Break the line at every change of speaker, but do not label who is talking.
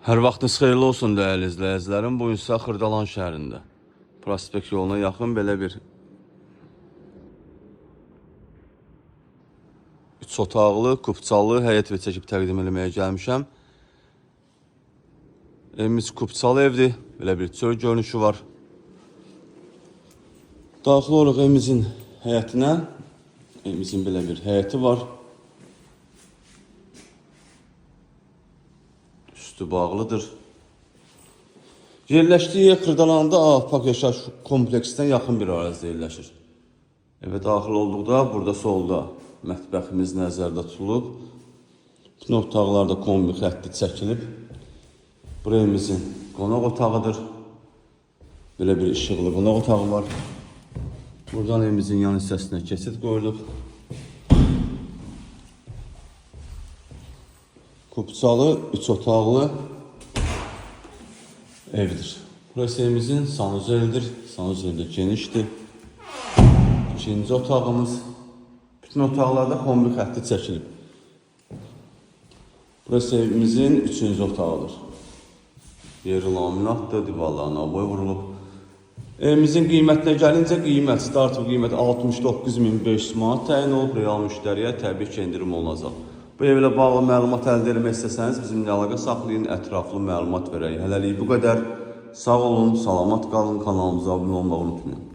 Hər vaxtınız xeyirli olsun dəyərli izləyicilərim. Bu isə Xırdalan şəhərində. Prospekt yoluna yaxın belə bir 3 otaqlı, kupçalı həyət və çəkib təqdim etməyə gəlmişəm. Evimiz kupçalı evdir. Belə bir çöl görünüşü var. Daxil olaraq evimizin həyətinə. Evimizin belə bir həyəti var. Üstü bağlıdır. Yerləşdiyi yer Xırdalanda Ağapak yaşayış kompleksindən yaxın bir ərazidə yerləşir. Evə daxil olduqda burada solda mətbəximiz nəzərdə tutulub. Bütün otaqlarda kombi xətti çəkilib. Bura evimizin qonaq otağıdır. Belə bir işıqlı qonaq otağı var. Buradan evimizin yan hissəsinə keçid qoyuluq. Kupçalı, 3 otaqlı evdir. Burası evimizin sanuzelidir. Sanuzeli de genişdir. İkinci otağımız. Bütün otaqlarda kombi xətti çəkilib. Burası evimizin 3-cü otağıdır. Yeri laminatdır, divarlarına boy vurulub. Evimizin qiymətinə gəlincə start qiymət 69.500 manat təyin olub. Real müştəriyə təbii ki, endirim olunacaq. Bu evlə bağlı məlumat əldə etmək istəsəniz bizimlə əlaqə saxlayın, ətraflı məlumat verək. Hələlik bu qədər. Sağ olun, salamat qalın, kanalımıza abunə olmağı unutmayın.